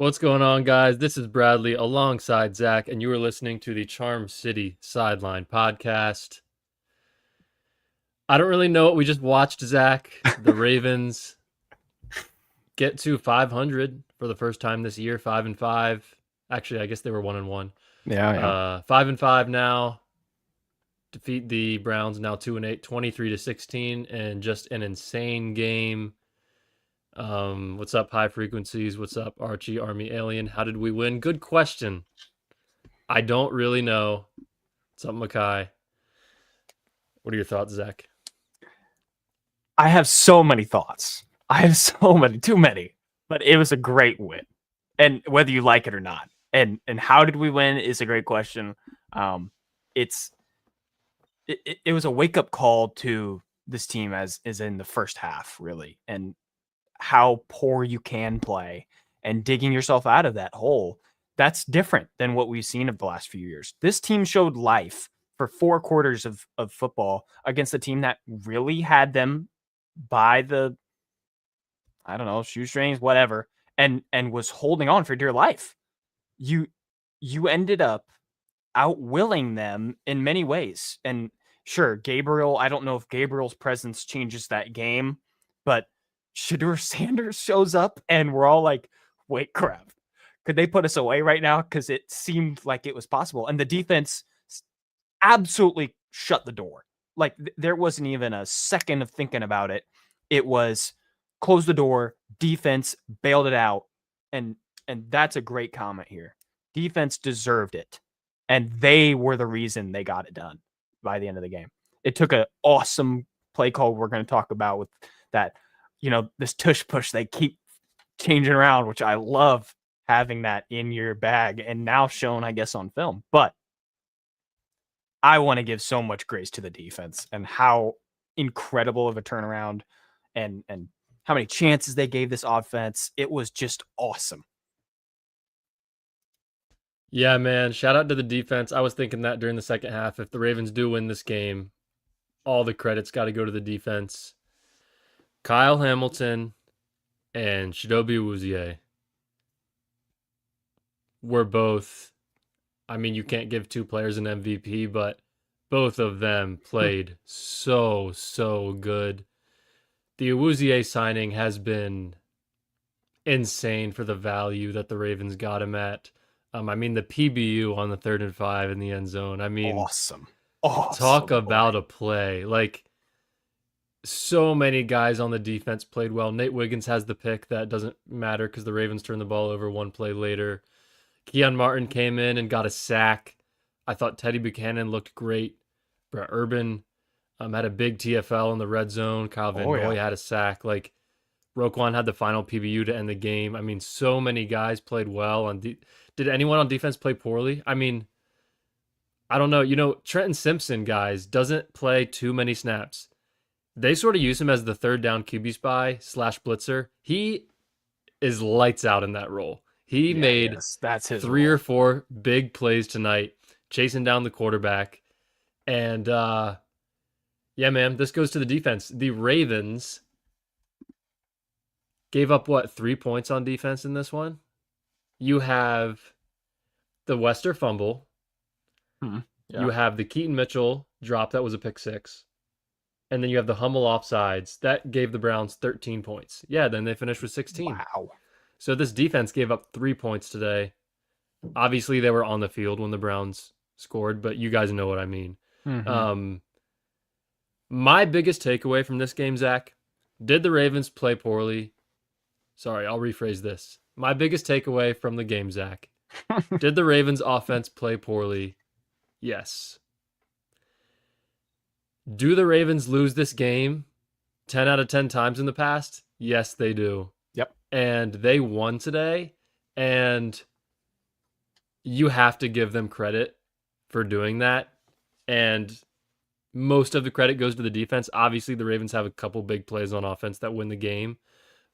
What's going on, guys? This is Bradley alongside Zach, and you are listening to the Charm City Sideline podcast. I don't really know what we just watched, Zach. The Ravens get to 500 for the first time this year, 5-5. Actually, I guess they were 1-1. Yeah. 5-5 now. Defeat the Browns now 2-8, 23-16, and just an insane game. What's up, high frequencies? What's up, Archie, Army Alien? How did we win? Good question. I don't really know. What's up, Makai? What are your thoughts, Zach? I have so many thoughts. I have so many, too many. But it was a great win, and whether you like it or not, and how did we win is a great question. It was a wake up call to this team as is in the first half, really, and how poor you can play and digging yourself out of that hole. That's different than what we've seen of the last few years. This team showed life for 4 quarters of football against a team that really had them by the, I don't know, shoestrings, whatever, and was holding on for dear life. You ended up outwilling them in many ways. And sure, Gabriel, I don't know if Gabriel's presence changes that game, but Shedeur Sanders shows up and we're all like, wait, crap. Could they put us away right now? Because it seemed like it was possible. And the defense absolutely shut the door. Like there wasn't even a second of thinking about it. It was close the door, defense bailed it out. And that's a great comment here. Defense deserved it. And they were the reason they got it done by the end of the game. It took an awesome play call we're going to talk about with that, this tush push they keep changing around, which I love having that in your bag and now shown, I guess, on film. But I want to give so much grace to the defense and how incredible of a turnaround and how many chances they gave this offense. It was just awesome. Yeah, man. Shout out to the defense. I was thinking that during the second half. If the Ravens do win this game, all the credit's got to go to the defense. Kyle Hamilton and Chidobe Awuzie were both, I mean, you can't give two players an MVP, but both of them played so good. The Awuzie signing has been insane for the value that the Ravens got him at. The PBU on the 3rd and 5 in the end zone. Awesome. Talk about a play. Like, so many guys on the defense played well. Nate Wiggins has the pick. That doesn't matter because the Ravens turned the ball over one play later. Keon Martin came in and got a sack. I thought Teddy Buchanan looked great. Brett Urban had a big TFL in the red zone. Kyle Van Noy had a sack. Like, Roquan had the final PBU to end the game. So many guys played well. Did anyone on defense play poorly? I don't know. Trenton Simpson, guys, doesn't play too many snaps. They sort of use him as the third down QB spy / blitzer. He is lights out in that role. He made that's his 3 role. or 4 big plays tonight, chasing down the quarterback. And yeah, man, this goes to the defense. The Ravens gave up 3 points on defense in this one? You have the Wester fumble. Yeah. You have the Keaton Mitchell drop that was a pick 6. And then you have the Hummel offsides. That gave the Browns 13 points. Yeah, then they finished with 16. Wow. So this defense gave up 3 points today. Obviously, they were on the field when the Browns scored, but you guys know what I mean. Mm-hmm. My biggest takeaway from this game, Zach, did the Ravens play poorly? Sorry, I'll rephrase this. My biggest takeaway from the game, Zach, did the Ravens offense play poorly? Yes. Do the Ravens lose this game 10 out of 10 times in the past? Yes, they do. Yep. And they won today, and you have to give them credit for doing that. And most of the credit goes to the defense. Obviously, the Ravens have a couple big plays on offense that win the game.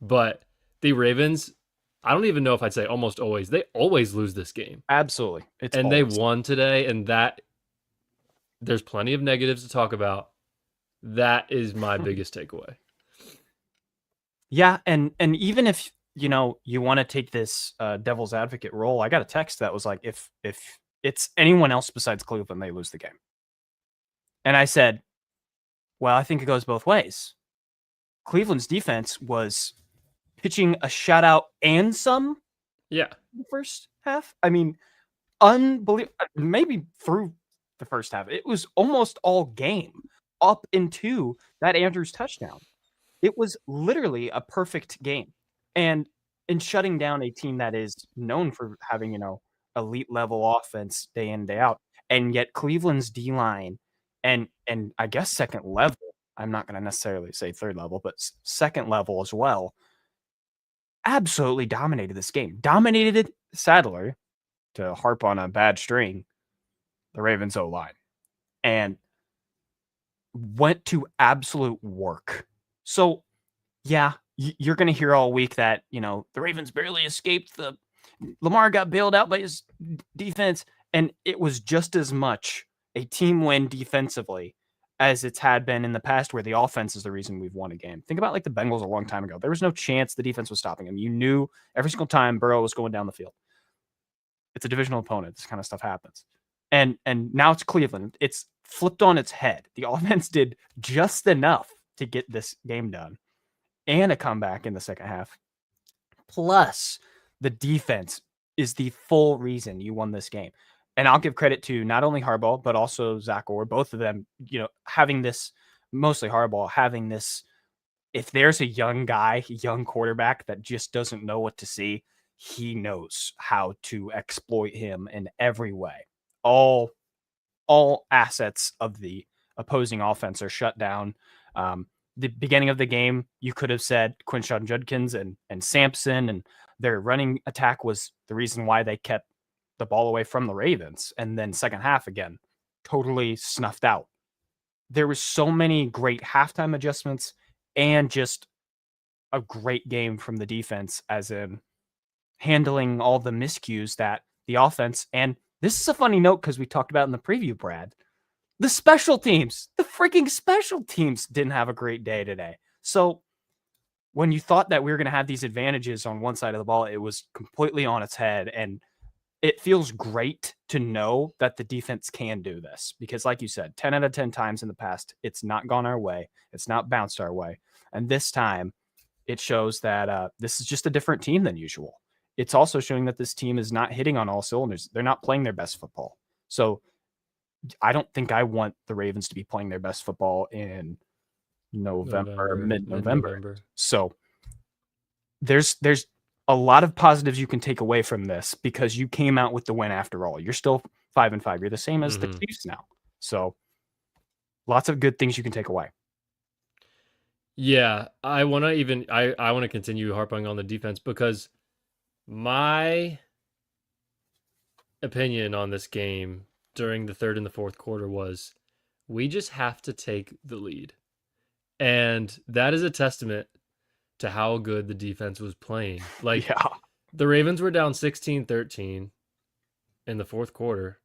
But the Ravens, I don't even know if I'd say almost always. They always lose this game. Absolutely. They won today, and that there's plenty of negatives to talk about. That is my biggest takeaway. Yeah, and even if you want to take this devil's advocate role. I got a text that was like, if it's anyone else besides Cleveland, they lose the game. And I said, well, I think it goes both ways. Cleveland's defense was pitching a shutout and some Yeah. in the first half. I mean, unbelievable. Maybe through the first half, it was almost all game up into that Andrews touchdown. It was literally a perfect game. And in shutting down a team that is known for having, elite level offense day in, day out, and yet Cleveland's D line and I guess second level, I'm not going to necessarily say third level, but second level as well, absolutely dominated this game. Dominated it, sadly, to harp on a bad string, the Ravens O line, and went to absolute work. So yeah, you're going to hear all week that, the Ravens barely escaped Lamar got bailed out by his defense. And it was just as much a team win defensively as it's had been in the past, where the offense is the reason we've won a game. Think about like the Bengals a long time ago. There was no chance the defense was stopping them. You knew every single time Burrow was going down the field. It's a divisional opponent. This kind of stuff happens. And now it's Cleveland. It's flipped on its head. The offense did just enough to get this game done and a comeback in the second half. Plus, the defense is the full reason you won this game. And I'll give credit to not only Harbaugh, but also Zach Orr, both of them, having this, mostly Harbaugh, having this, if there's a young guy, young quarterback that just doesn't know what to see, he knows how to exploit him in every way. All assets of the opposing offense are shut down. The beginning of the game, you could have said Quinshon Judkins and Sampson and their running attack was the reason why they kept the ball away from the Ravens. And then second half again, totally snuffed out. There was so many great halftime adjustments and just a great game from the defense, as in handling all the miscues that the offense, and this is a funny note because we talked about in the preview, Brad, the freaking special teams didn't have a great day today. So when you thought that we were going to have these advantages on one side of the ball, it was completely on its head. And it feels great to know that the defense can do this because, like you said, 10 out of 10 times in the past, it's not gone our way. It's not bounced our way. And this time it shows that this is just a different team than usual. It's also showing that this team is not hitting on all cylinders. They're not playing their best football. So I don't think I want the Ravens to be playing their best football in November. Mid-November. So there's a lot of positives you can take away from this because you came out with the win after all. You're still 5-5. You're the same as the Chiefs now. So lots of good things you can take away. Yeah, I want to continue harping on the defense because my opinion on this game during the third and the fourth quarter was we just have to take the lead. And that is a testament to how good the defense was playing. Like, yeah. The Ravens were down 16-13 in the fourth quarter.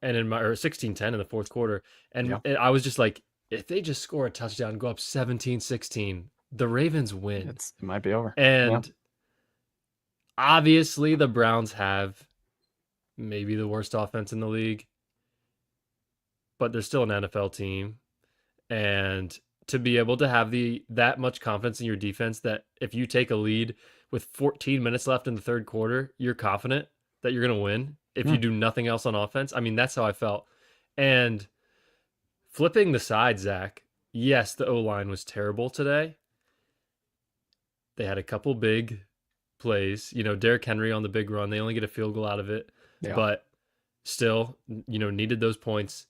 And or 16-10 in the fourth quarter. And I was just like, if they just score a touchdown, go up 17-16, the Ravens win. It might be over. And obviously the Browns have maybe the worst offense in the league, but they're still an NFL team. And to be able to have that much confidence in your defense that if you take a lead with 14 minutes left in the third quarter, you're confident that you're going to win if you do nothing else on offense. I mean, that's how I felt. And flipping the side, Zach, yes, the O-line was terrible today. They had a couple big plays. Derrick Henry on the big run. They only get a field goal out of it. Yeah. But still, needed those points.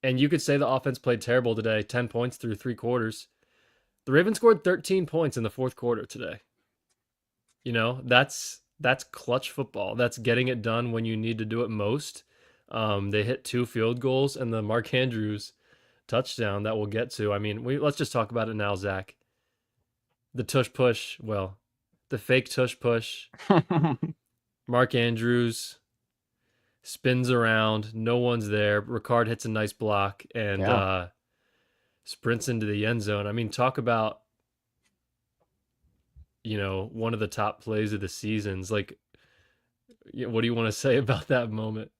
And you could say the offense played terrible today, 10 points through 3 quarters. The Ravens scored 13 points in the fourth quarter today. That's clutch football. That's getting it done when you need to do it most. They hit 2 field goals and the Mark Andrews touchdown that we'll get to. I mean, let's just talk about it now, Zach. The tush push, the fake tush push. Mark Andrews spins around, no one's there. Ricard hits a nice block and Yeah. Sprints into the end zone. I mean, talk about one of the top plays of the seasons. Like, what do you want to say about that moment?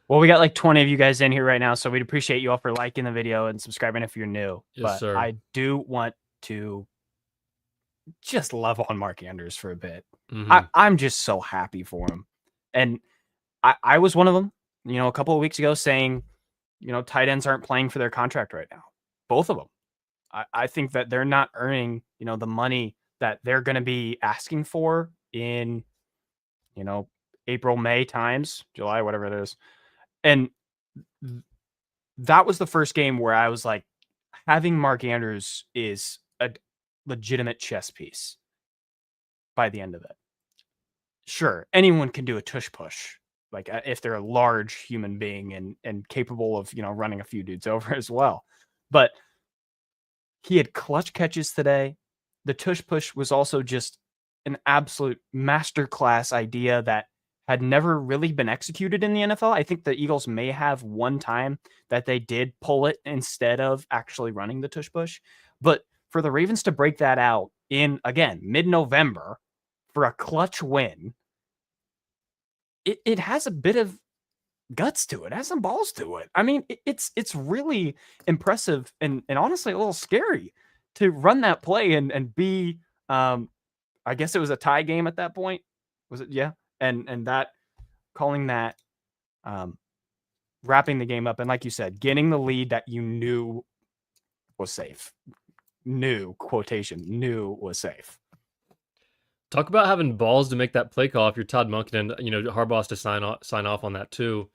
Well, we got like 20 of you guys in here right now, so we'd appreciate you all for liking the video and subscribing if you're new. Yes, But sir. I do want to just love on Mark Andrews for a bit. Hmm. I'm just so happy for him. And I was one of them, a couple of weeks ago saying, tight ends aren't playing for their contract right now. Both of them. I think that they're not earning, the money that they're going to be asking for in, April, May times, July, whatever it is. And that was the first game where I was like, having Mark Andrews is a legitimate chess piece by the end of it. Sure, anyone can do a tush push, like if they're a large human being and capable of running a few dudes over as well. But he had clutch catches today. The tush push was also just an absolute masterclass idea that had never really been executed in the NFL. I think the Eagles may have one time that they did pull it instead of actually running the tush push. But for the Ravens to break that out in, again, mid-November for a clutch win, it has a bit of guts to it. It has some balls to it. I mean, it's really impressive and honestly a little scary to run that play and be I guess it was a tie game at that point. Was it? Yeah. And that calling that wrapping the game up and like you said, getting the lead that you knew was safe. Knew was safe. Talk about having balls to make that play call if you're Todd Monken, and Harbaugh's to sign off on that too.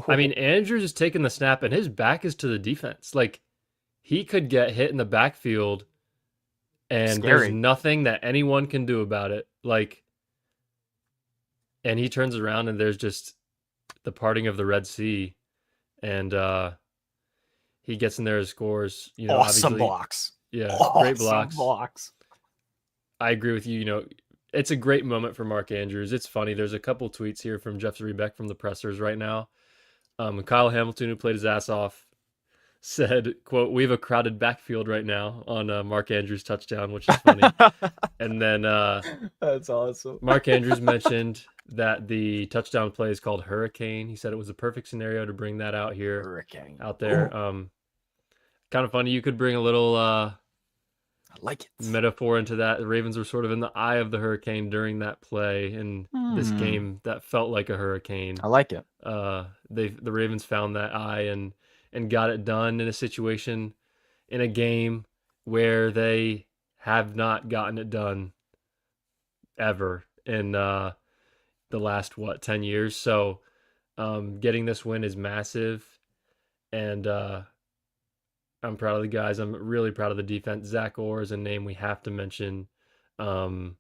I mean, Andrews is taking the snap and his back is to the defense. Like, he could get hit in the backfield and there's Scary. nothing that anyone can do about it. Like, and he turns around and there's just the parting of the Red Sea, and he gets in there and scores. Awesome Obviously, blocks. yeah, great Awesome blocks. blocks. I agree with you. It's a great moment for Mark Andrews. It's funny. There's a couple tweets here from Jeff Zrebeck from the pressers right now. Kyle Hamilton, who played his ass off, said, quote, "We have a crowded backfield right now" on Mark Andrews' touchdown, which is funny. And then That's awesome. Mark Andrews mentioned that the touchdown play is called Hurricane. He said it was a perfect scenario to bring that out here, Hurricane. out there. Kind of funny. You could bring a little I like it. metaphor into that. The Ravens were sort of in the eye of the hurricane during that play, and this game that felt like a hurricane. I like it. The Ravens found that eye and got it done in a situation, in a game where they have not gotten it done ever in the last 10 years. So getting this win is massive, and I'm proud of the guys. I'm really proud of the defense. Zach Orr is a name we have to mention. Um,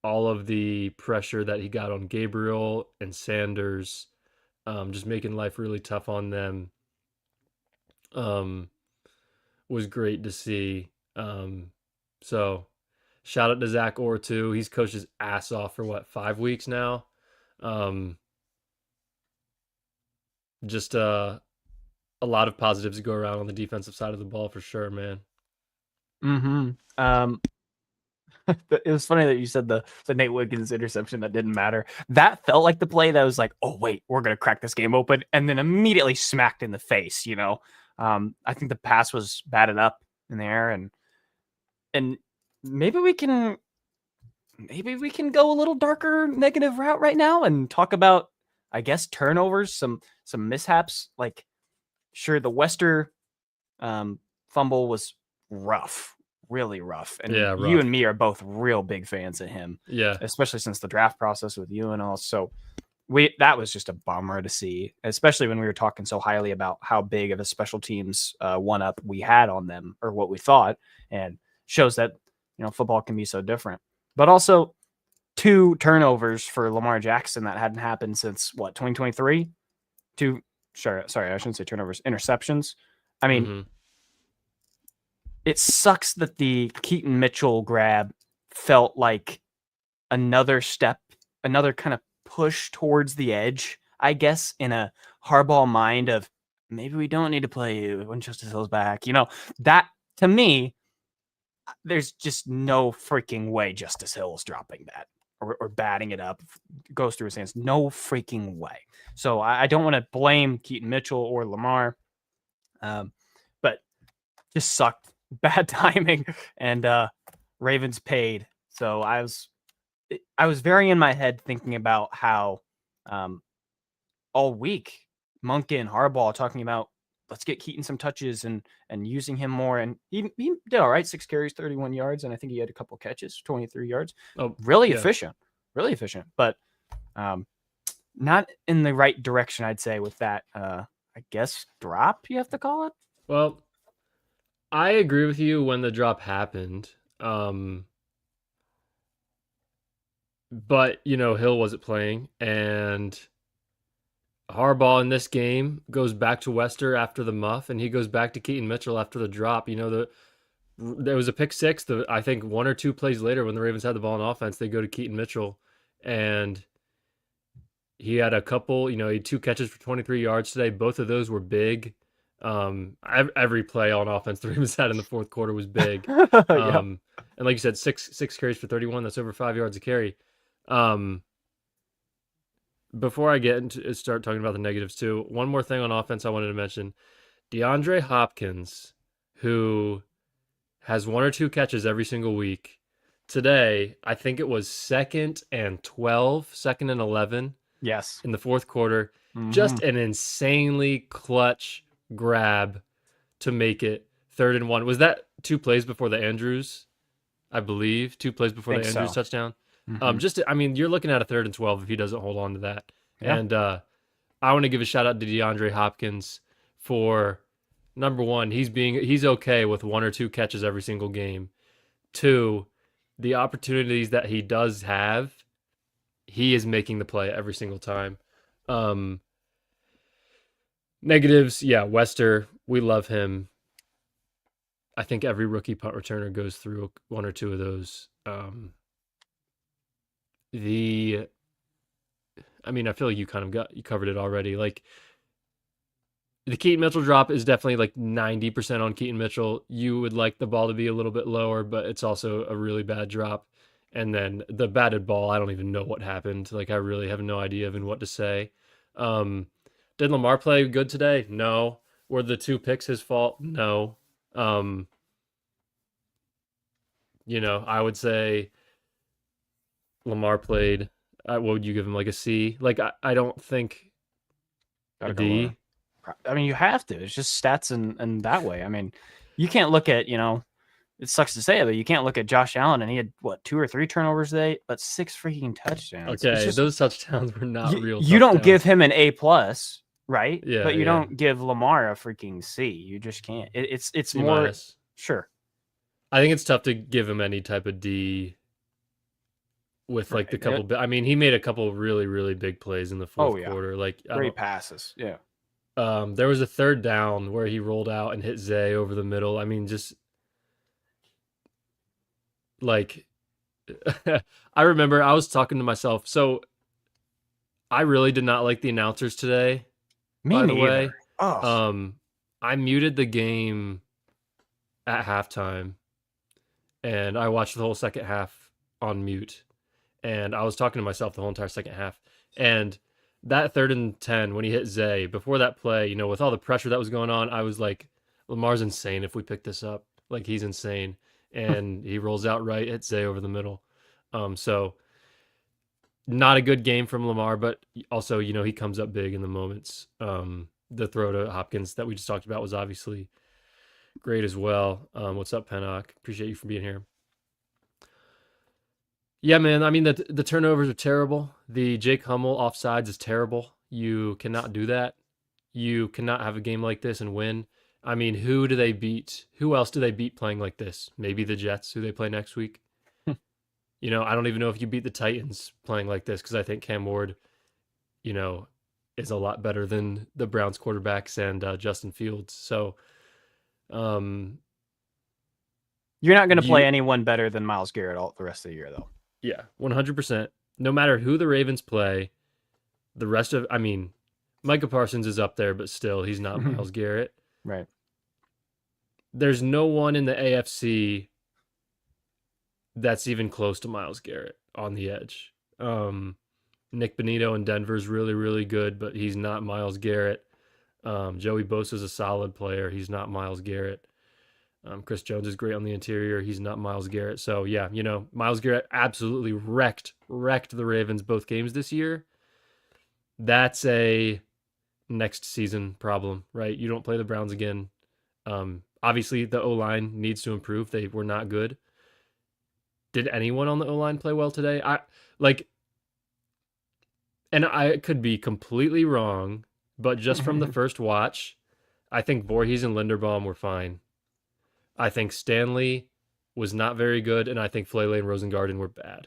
all of the pressure that he got on Gabriel and Sanders, just making life really tough on them, was great to see. So shout out to Zach Orr too. He's coached his ass off for 5 weeks now. Just a lot of positives to go around on the defensive side of the ball for sure, man. It was funny that you said the Nate Wiggins interception that didn't matter. That felt like the play that was like, oh wait, we're gonna crack this game open, and then immediately smacked in the face. I think the pass was batted up in the air, and maybe we can go a little darker negative route right now and talk about, I guess, turnovers, some mishaps. Like, sure, the Wester fumble was rough, really rough. And Yeah, you rough. and me are both real big fans of him. Yeah. Especially since the draft process with you and all. So that was just a bummer to see, especially when we were talking so highly about how big of a special teams one up we had on them, or what we thought, and shows that football can be so different. But also 2 turnovers for Lamar Jackson that hadn't happened since 2023. Sorry, I shouldn't say turnovers, interceptions. I mean, It sucks that the Keaton Mitchell grab felt like another step, another kind of push towards the edge, I guess, in a Harbaugh mind of maybe we don't need to play you when Justice Hill's back. That to me there's just no freaking way Justice Hill is dropping that or batting it up. Goes through his hands. No freaking way. So I don't want to blame Keaton Mitchell or Lamar, but just sucked. Bad timing, and Ravens paid. So I was very in my head thinking about how all week Monk and Harbaugh talking about let's get Keaton some touches and using him more, and he did all right. 6 carries, 31 yards, and I think he had a couple catches, 23 yards. Oh, Really yeah. efficient, but not in the right direction, I'd say, with that. I guess drop you have to call it. Well, I agree with you when the drop happened. But, Hill wasn't playing, and Harbaugh in this game goes back to Wester after the muff, and he goes back to Keaton Mitchell after the drop. There was a pick six. I think 1 or 2 plays later, when the Ravens had the ball in offense, they go to Keaton Mitchell, and he had a couple. He had 2 catches for 23 yards today. Both of those were big. Every play on offense the Ravens had in the fourth quarter was big. Yep. And like you said, six carries for 31. That's over 5 yards a carry. Before I start talking about the negatives too, one more thing on offense I wanted to mention. DeAndre Hopkins, who has 1 or 2 catches every single week. Today, I think it was 2nd and 12, 2nd and 11 Yes. in the fourth quarter. Mhm. Just an insanely clutch grab to make it 3rd and 1. Was that 2 plays before the Andrews? I believe 2 plays before the Andrews touchdown. You're looking at a 3rd and 12 if he doesn't hold on to that. Yeah. And I want to give a shout out to DeAndre Hopkins for number 1, he's okay with 1 or 2 catches every single game. 2, the opportunities that he does have, he is making the play every single time. Negatives, yeah, Wester, we love him. I think every rookie punt returner goes through 1 or 2 of those. I feel like you covered it already. Like, the Keaton Mitchell drop is definitely like 90% on Keaton Mitchell. You would like the ball to be a little bit lower, but it's also a really bad drop. And then the batted ball, I don't even know what happened. Like, I really have no idea even what to say. Did Lamar play good today? No. Were the 2 picks his fault? No. I would say Lamar played. What would you give him, like a C? Like, I don't think a D. You have to. It's just stats and that way. You can't look at, it sucks to say it, but you can't look at Josh Allen and he had 2 or 3 turnovers today, but 6 freaking touchdowns. Okay, those touchdowns were not real. You don't give him an A+, right? Yeah, but you don't give Lamar a freaking C. You just can't. It's C-. more sure. I think it's tough to give him any type of D with like the couple. He made a couple really, really big plays in the fourth quarter. Like, great passes. Yeah. There was a 3rd down where he rolled out and hit Zay over the middle. Just like, I remember I was talking to myself. So I really did not like the announcers today. Me neither. I muted the game at halftime, and I watched the whole second half on mute. And I was talking to myself the whole entire second half. And that 3rd and 10, when he hit Zay, before that play, with all the pressure that was going on, I was like, Lamar's insane if we pick this up. Like, he's insane. And he rolls out right, hits Zay over the middle. So not a good game from Lamar, but also, he comes up big in the moments. The throw to Hopkins that we just talked about was obviously great as well. What's up, Pennock? Appreciate you for being here. Yeah, man. The turnovers are terrible. The Jake Hummel offsides is terrible. You cannot do that. You cannot have a game like this and win. Who do they beat? Who else do they beat playing like this? Maybe the Jets, who they play next week. I don't even know if you beat the Titans playing like this, because I think Cam Ward, is a lot better than the Browns quarterbacks and Justin Fields. So, you're not going to play anyone better than Myles Garrett all the rest of the year, though. Yeah, 100%. No matter who the Ravens play, the rest of, Micah Parsons is up there, but still, he's not Myles Garrett. Right. There's no one in the AFC that's even close to Miles Garrett on the edge. Nick Benito in Denver is really, really good, but he's not Miles Garrett. Joey Bosa's a solid player. He's not Miles Garrett. Chris Jones is great on the interior. He's not Miles Garrett. So yeah, Miles Garrett absolutely wrecked the Ravens both games this year. That's a next season problem, right? You don't play the Browns again. Obviously, the O line needs to improve. They were not good. Did anyone on the O line play well today? And I could be completely wrong, but just from the first watch, I think Voorhees and Linderbaum were fine. I think Stanley was not very good, and I think Flele and Rosengarten were bad.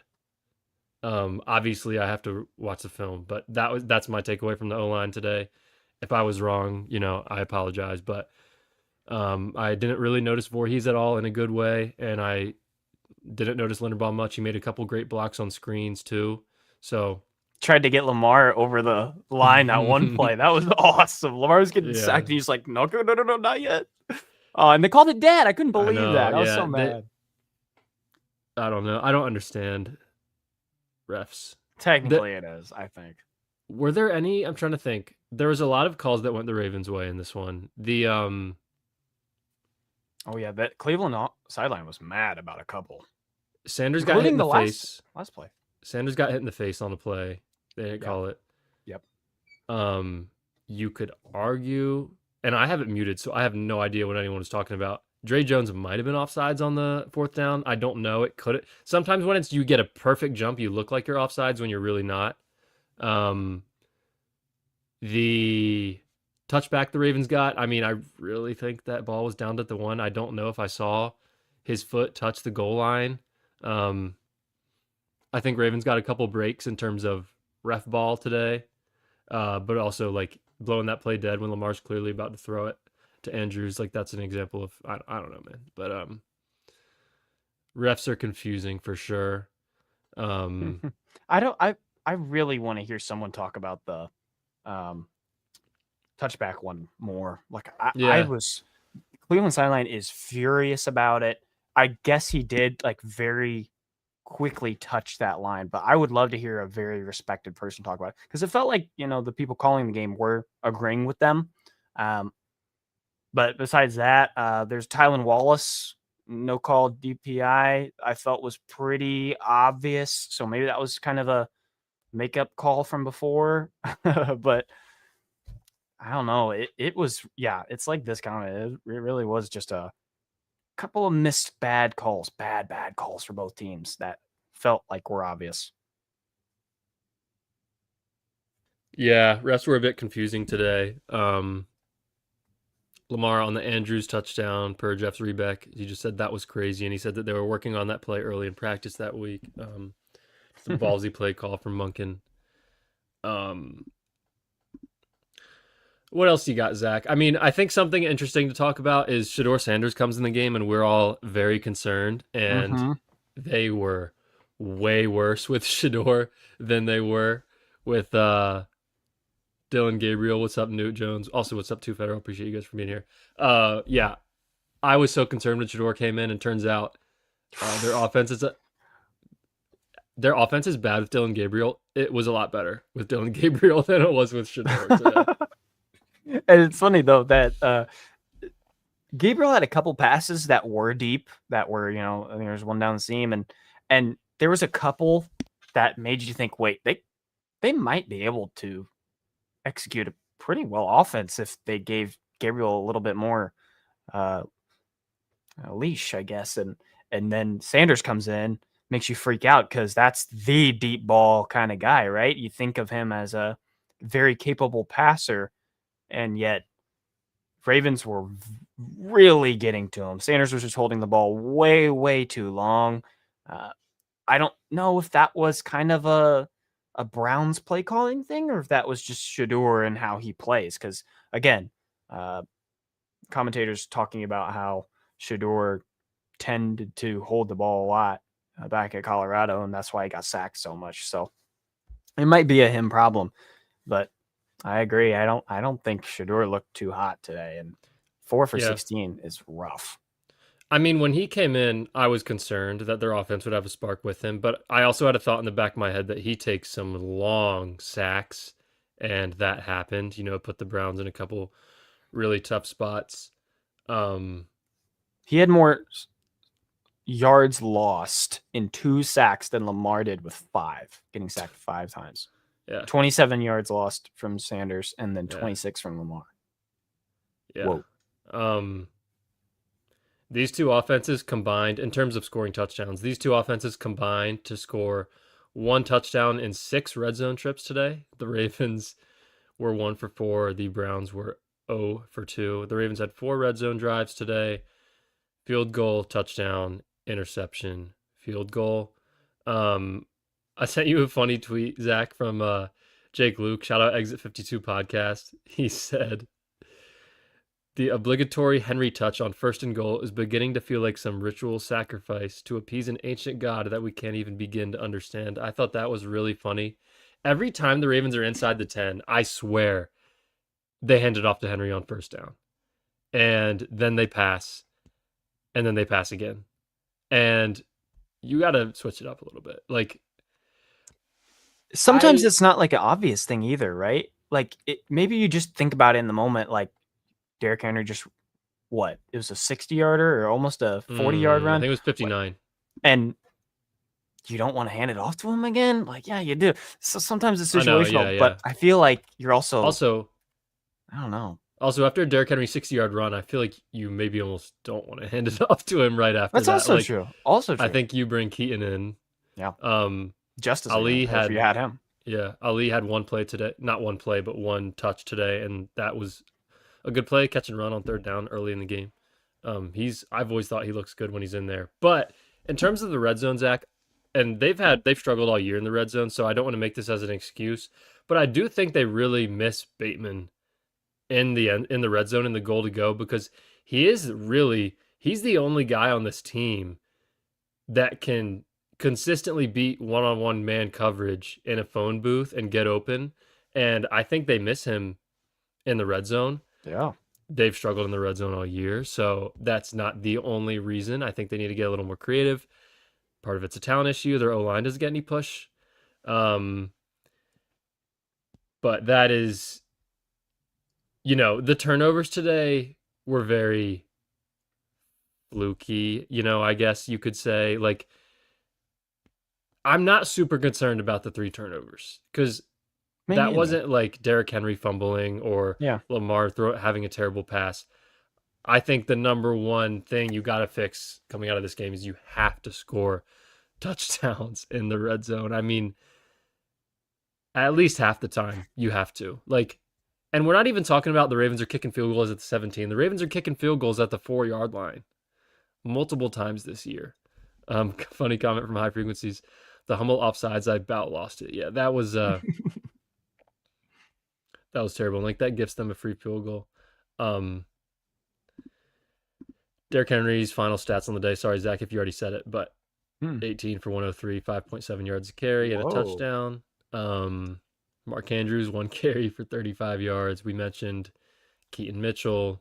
Obviously, I have to watch the film, but that's my takeaway from the O line today. If I was wrong, I apologize, but I didn't really notice Voorhees at all in a good way, and I didn't notice Linderbaum much. He made a couple great blocks on screens too. So tried to get Lamar over the line that one play. That was awesome. Lamar was getting Yeah. sacked, and he's like, no, not yet. And they called it dead. I couldn't believe that. I was so mad. I don't know. I don't understand refs. Technically, it is, I think. Were there any? I'm trying to think. There was a lot of calls that went the Ravens' way in this one. Oh yeah, that Cleveland sideline was mad about a couple. Sanders got hit in the face. Last play. Sanders got hit in the face on a play. They didn't call it. Yep. You could argue, and I have it muted, so I have no idea what anyone was talking about. Dre Jones might have been offsides on the fourth down. I don't know. It could. Sometimes when you get a perfect jump, you look like you're offsides when you're really not. The touchback the Ravens got, I mean, I really think that ball was down at the one. I don't know if I saw his foot touch the goal line. I think Ravens got a couple breaks in terms of ref ball today, but also like blowing that play dead when Lamar's clearly about to throw it to Andrews. Like that's an example of I don't know, man. But refs are confusing for sure. I really want to hear someone talk about the touchback one more. Like I was Cleveland sideline is furious about it. I guess he did like very quickly touch that line, but I would love to hear a very respected person talk about it because it felt like the people calling the game were agreeing with them. But besides that, there's Tylan Wallace, no call DPI. I felt was pretty obvious, so maybe that was kind of a makeup call from before, but I don't know. It was it's like this kind of it really was just a couple of missed bad calls for both teams that felt like were obvious. Yeah, refs were a bit confusing today. Lamar on the Andrews touchdown per Jeff Rebeck, he just said that was crazy, and he said that they were working on that play early in practice that week. It's a ballsy play call from Monken. What else you got, Zach? I mean, I think something interesting to talk about is Shedeur Sanders comes in the game, and we're all very concerned, and they were way worse with Shedeur than they were with Dylan Gabriel. What's up, Newt Jones? Also, what's up, Two Federal? Appreciate you guys for being here. Yeah, I was so concerned when Shedeur came in, and turns out their offense is bad with Dylan Gabriel. It was a lot better with Dylan Gabriel than it was with Shedeur today. And it's funny though that Gabriel had a couple passes that were deep, that were I think there was one down the seam, and there was a couple that made you think, wait, they might be able to execute a pretty well offense if they gave Gabriel a little bit more leash, I guess. And then Sanders comes in, makes you freak out because that's the deep ball kind of guy, right? You think of him as a very capable passer, and yet Ravens were really getting to him. Sanders was just holding the ball way, way too long. I don't know if that was kind of a Browns play calling thing or if that was just Shedeur and how he plays. Because again, commentators talking about how Shedeur tended to hold the ball a lot back at Colorado, and that's why he got sacked so much. So it might be a him problem, but I agree. I don't think Shedeur looked too hot today, and 4 for 16 is rough. I mean, when he came in, I was concerned that their offense would have a spark with him, but I also had a thought in the back of my head that he takes some long sacks, and that happened. Put the Browns in a couple really tough spots. Um, He had more yards lost in 2 sacks than Lamar did with 5, getting sacked 5 times. yeah, 27 yards lost from Sanders and then yeah, 26 from Lamar. yeah. Whoa. These two offenses combined, in terms of scoring touchdowns, these two offenses combined to score 1 touchdown in 6 red zone trips today. The Ravens were 1 for 4. The Browns were 0 for 2. The Ravens had 4 red zone drives today. Field goal, touchdown, interception, field goal. I sent you a funny tweet, Zach, from Jake Luke. Shout out Exit 52 podcast. He said, the obligatory Henry touch on 1st and goal is beginning to feel like some ritual sacrifice to appease an ancient god that we can't even begin to understand. I thought that was really funny. Every time the Ravens are inside the 10, I swear they hand it off to Henry on 1st down. And then they pass. And then they pass again. And you got to switch it up a little bit. Like, Sometimes it's not like an obvious thing either, right? Like maybe you just think about it in the moment, like Derrick Henry just what? It was a 60-yarder or almost a 40-yard I run. think it was 59. And you don't want to hand it off to him again? Like, yeah, you do. So sometimes it's I know, situational, yeah. but I feel like you're also I don't know. Also, after Derrick Henry's 60-yard run, I feel like you maybe almost don't want to hand it off to him right after That's that. also Like, true. Also true. I think you bring Keaton in. Yeah. Justice Ali had, if you had him. Yeah, Ali had 1 play today. Not 1 play, but 1 touch today, and that was a good play, catch and run on 3rd down early in the game. I've always thought he looks good when he's in there. But in terms of the red zone, Zach, and they've struggled all year in the red zone, so I don't want to make this as an excuse, but I do think they really miss Bateman in the red zone in the goal to go, because he's the only guy on this team that can consistently beat one-on-one man coverage in a phone booth and get open. And I think they miss him in the red zone. Yeah. They've struggled in the red zone all year, so that's not the only reason. I think they need to get a little more creative. Part of it's a talent issue. Their O-line doesn't get any push. But that is, the turnovers today were very fluky, I guess you could say. Like, I'm not super concerned about the 3 turnovers, because that wasn't like Derrick Henry fumbling or Lamar having a terrible pass. I think the number one thing you got to fix coming out of this game is you have to score touchdowns in the red zone. I mean, at least half the time you have to. Like, and we're not even talking about the Ravens are kicking field goals at the 17. The Ravens are kicking field goals at the 4-yard line multiple times this year. Funny comment from High Frequencies. The humble offsides, I about lost it. Yeah, that was that was terrible. And, like, that gives them a free field goal. Derrick Henry's final stats on the day. Sorry, Zach, if you already said it, but 18 for 103, 5.7 yards a carry, and a touchdown. Mark Andrews, 1 carry for 35 yards. We mentioned Keaton Mitchell.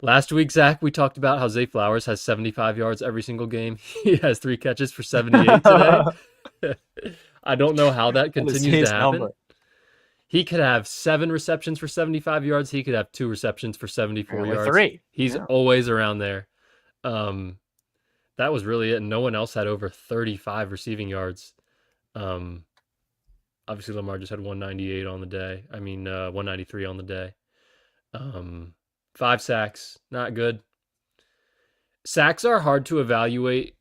Last week, Zach, we talked about how Zay Flowers has 75 yards every single game. He has 3 catches for 78 today. I don't know how that continues to happen. Number. He could have 7 receptions for 75 yards. He could have 2 receptions for 74 yards. 3. He's always around there. That was really it. And no one else had over 35 receiving yards. Obviously, Lamar just had 198 on the day. 193 on the day. 5 sacks, not good. Sacks are hard to evaluate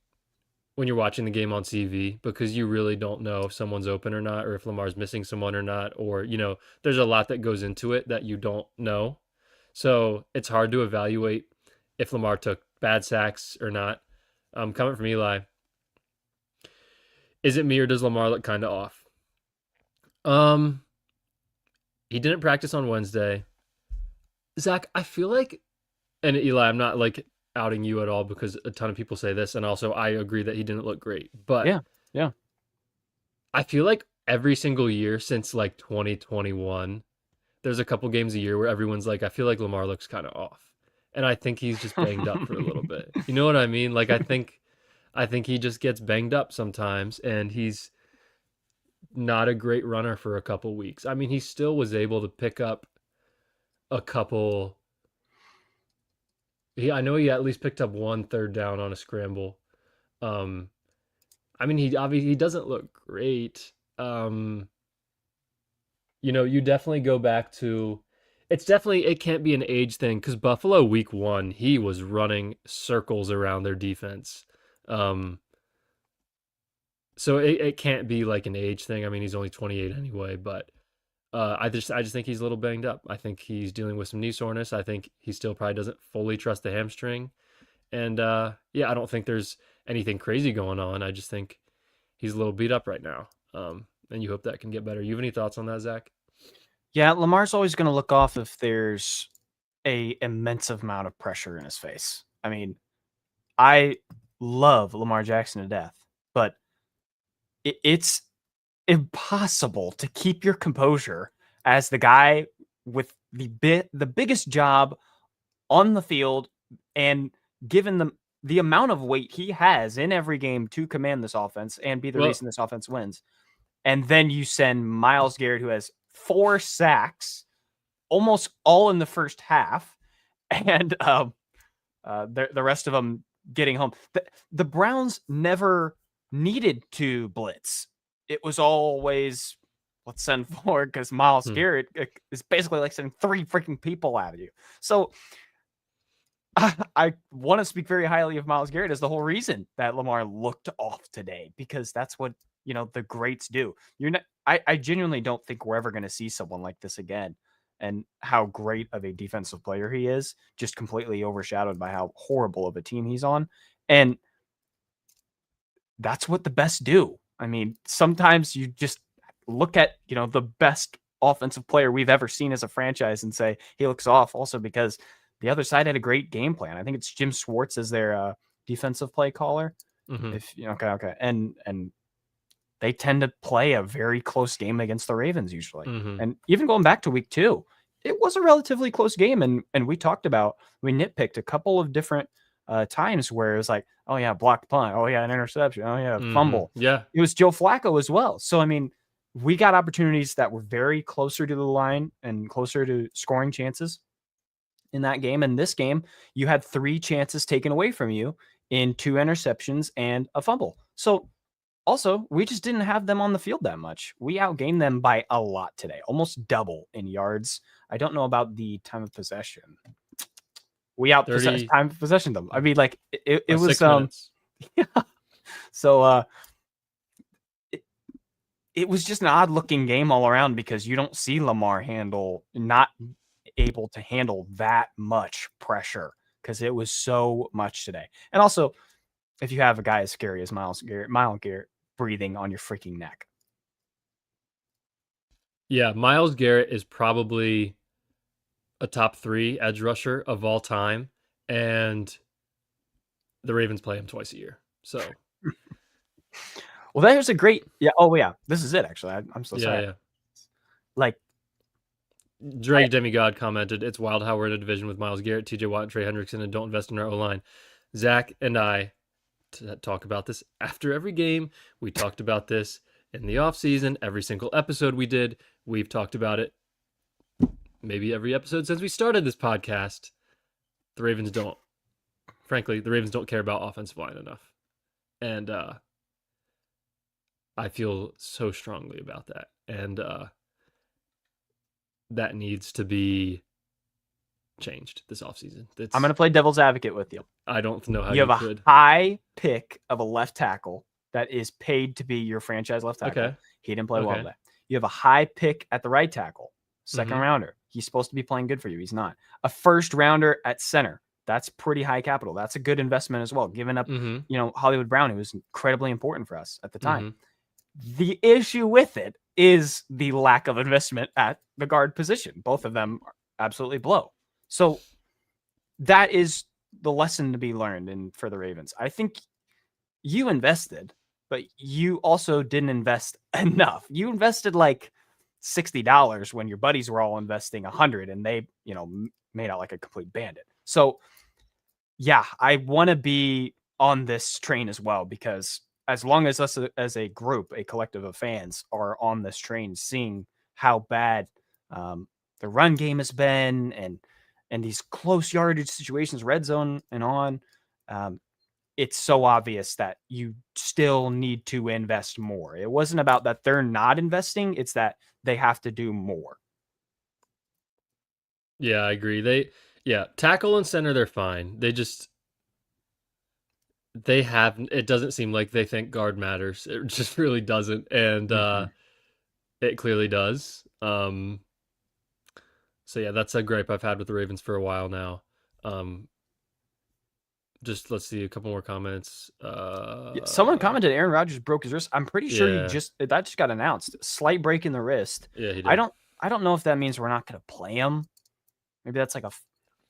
when you're watching the game on TV, because you really don't know if someone's open or not, or if Lamar's missing someone or not, or, there's a lot that goes into it that you don't know. So it's hard to evaluate if Lamar took bad sacks or not. Comment from Eli. Is it me, or does Lamar look kind of off? He didn't practice on Wednesday. Zach, I feel like, and Eli, I'm not like outing you at all, because a ton of people say this, and also I agree that he didn't look great. But yeah. I feel like every single year since like 2021, there's a couple games a year where everyone's like, I feel like Lamar looks kind of off. and I think he's just banged up for a little bit. You know what I mean? Like I think he just gets banged up sometimes, and he's not a great runner for a couple weeks. I mean, he still was able to pick up a couple. I know he at least picked up one third down on a scramble. Um, I mean, he obviously he doesn't look great. You definitely go back to. It's definitely it can't be an age thing because Buffalo week 1 he was running circles around their defense. Um, so it can't be like an age thing. I mean, he's only 28 anyway, but I just think he's a little banged up. I think he's dealing with some knee soreness. I think he still probably doesn't fully trust the hamstring. And yeah, I don't think there's anything crazy going on. I just think he's a little beat up right now. And you hope that can get better. You have any thoughts on that, Zach? Yeah, Lamar's always going to look off if there's a immense amount of pressure in his face. I mean, I love Lamar Jackson to death, but it's impossible to keep your composure as the guy with the biggest job on the field, and given the amount of weight he has in every game to command this offense and be the Well, reason this offense wins. And then you send Myles Garrett, who has 4 sacks, almost all in the first half, and the rest of them getting home. The Browns never needed to blitz. It was always, let's send forward because Myles Garrett is basically like sending 3 freaking people at you. So I want to speak very highly of Myles Garrett as the whole reason that Lamar looked off today, because that's what, the greats do. I genuinely don't think we're ever going to see someone like this again. And how great of a defensive player he is, just completely overshadowed by how horrible of a team he's on. And that's what the best do. I mean, sometimes you just look at, the best offensive player we've ever seen as a franchise and say he looks off, also because the other side had a great game plan. I think it's Jim Schwartz as their defensive play caller. mm-hmm. Okay. And they tend to play a very close game against the Ravens usually. Mm-hmm. And even going back to week 2, it was a relatively close game. And we nitpicked a couple of different times where it was like, oh yeah, blocked punt. Oh yeah, an interception. Oh yeah, fumble. Yeah. It was Joe Flacco as well. So, I mean, we got opportunities that were very closer to the line and closer to scoring chances in that game. And this game, you had 3 chances taken away from you in 2 interceptions and a fumble. So also, we just didn't have them on the field that much. We outgained them by a lot today, almost double in yards. I don't know about the time of possession. We time of possession them. I mean, like it was 6 minutes. Yeah. So it was just an odd looking game all around, because you don't see Lamar not able to handle that much pressure, because it was so much today. And also, if you have a guy as scary as Myles Garrett breathing on your freaking neck. Yeah, Myles Garrett is probably a top 3 edge rusher of all time, and the Ravens play him twice a year. So, well, there's a great this is it actually. I'm so sorry. Yeah. Like, Drake Demigod commented, "It's wild how we're in a division with Myles Garrett, TJ Watt, and Trey Hendrickson, and don't invest in our O-line." Zach and I talk about this after every game. We talked about this in the offseason. Every single episode we did, we've talked about it. Maybe every episode since we started this podcast. The Ravens don't care about offensive line enough. And I feel so strongly about that. And that needs to be changed this offseason. I'm going to play devil's advocate with you. I don't know how you have could. A high pick of a left tackle that is paid to be your franchise left tackle. Okay. He didn't play well today. You have a high pick at the right tackle, second Mm-hmm. rounder. He's supposed to be playing good for you. He's not. A first rounder at center. That's pretty high capital. That's a good investment as well. Giving up, Hollywood Brown, who was incredibly important for us at the time. Mm-hmm. The issue with it is the lack of investment at the guard position. Both of them absolutely blow. So that is the lesson to be learned for the Ravens. I think you invested, but you also didn't invest enough. You invested like $60 when your buddies were all investing $100, and they, made out like a complete bandit. So yeah, I want to be on this train as well, because as long as us as a group, a collective of fans, are on this train, seeing how bad um, the run game has been, and these close yardage situations, red zone and on, um, it's so obvious that you still need to invest more. It wasn't about that they're not investing; it's that they have to do more. Yeah, I agree. Yeah, tackle and center, they're fine. They have, it doesn't seem like they think guard matters. It just really doesn't. And Mm-hmm. it clearly does. So yeah, that's a gripe I've had with the Ravens for a while now. Um, just let's see a couple more comments. Yeah, someone commented Aaron Rodgers broke his wrist. I'm pretty sure Yeah, that just got announced. Slight break in the wrist. yeah, he I did. don't I don't know if that means we're not going to play him. Maybe that's like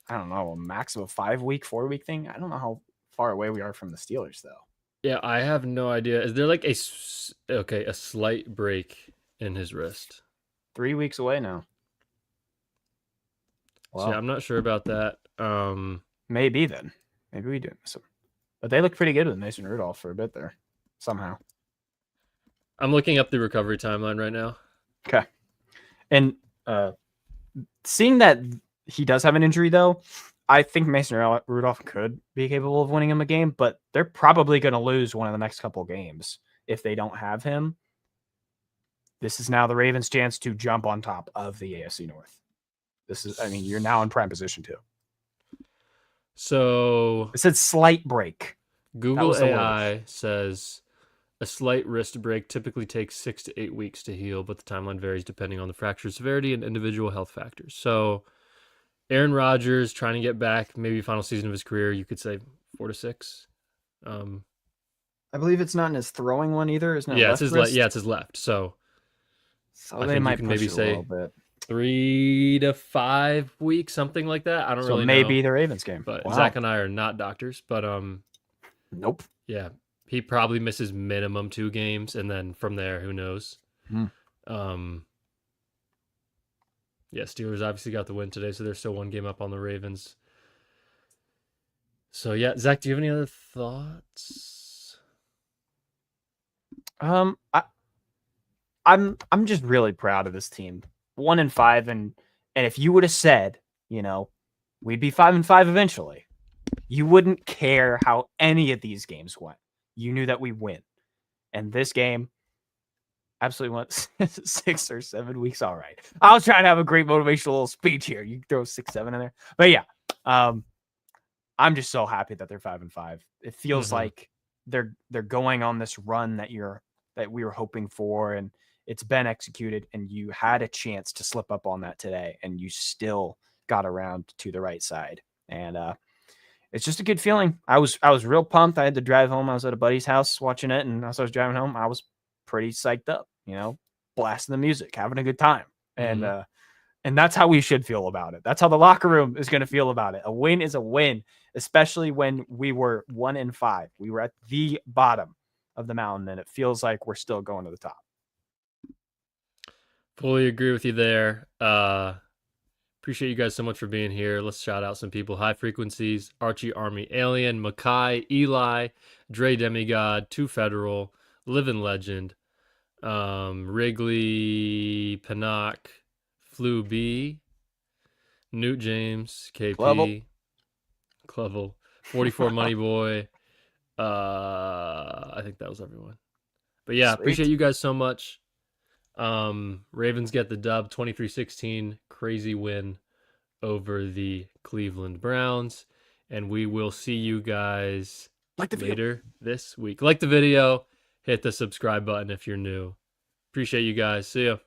I don't know, a max of a 5-week, 4-week thing. I don't know how far away we are from the Steelers though. Yeah, I have no idea. Is there like a slight break in his wrist? 3 weeks away now. So yeah, Well, I'm not sure about that. maybe then. Maybe we do miss him. But they looked pretty good with Mason Rudolph for a bit there, somehow. I'm looking up the recovery timeline right now. Okay. And seeing that he does have an injury, though, I think Mason Rudolph could be capable of winning him a game, but they're probably going to lose one of the next couple games if they don't have him. This is now the Ravens' chance to jump on top of the AFC North. You're now in prime position too. So It said slight break. That Google was the word. AI says a slight wrist break typically takes 6 to 8 weeks to heal, but the timeline varies depending on the fracture severity and individual health factors. So Aaron Rodgers trying to get back, maybe final season of his career, you could say 4 to 6. I believe it's not in his throwing one either. Isn't it Yeah, it's left his wrist? yeah, it's his left. So So I they think you might can push maybe it a little say bit. 3 to 5 weeks, something like that. I don't So really know. maybe the Ravens game. But Wow. Zach and I are not doctors. But Nope. yeah, he probably misses minimum 2 games, and then from there, who knows? Hmm. Yeah, Steelers obviously got the win today, so they're still 1 game up on the Ravens. So yeah, Zach, do you have any other thoughts? I'm just really proud of this team. 1-5, and if you would have said, we'd be 5-5 eventually, you wouldn't care how any of these games went. You knew that we win. And this game absolutely went 6 or 7 weeks. All right. I was trying to have a great motivational little speech here. You throw 6, 7 in there. But yeah, I'm just so happy that they're 5-5. It feels like they're going on this run that we were hoping for, and it's been executed, and you had a chance to slip up on that today, and you still got around to the right side. And it's just a good feeling. I was real pumped. I had to drive home. I was at a buddy's house watching it, and as I was driving home, I was pretty psyched up, blasting the music, having a good time. And that's how we should feel about it. That's how the locker room is going to feel about it. A win is a win, especially when we were 1-5. We were at the bottom of the mountain, and it feels like we're still going to the top. Fully agree with you there. Appreciate you guys so much for being here. Let's shout out some people. High Frequencies, Archie Army Alien, Makai, Eli, Dre Demigod, 2 Federal, Living Legend, Wrigley, Panak, Flu B, Newt James, KP, Clevel, 44 Money Boy. I think that was everyone. But yeah, Sweet. appreciate you guys so much. Ravens get the dub, 23-16, crazy win over the Cleveland Browns, and we will see you guys later this week. Like the video, hit the subscribe button if you're new. Appreciate you guys. See ya.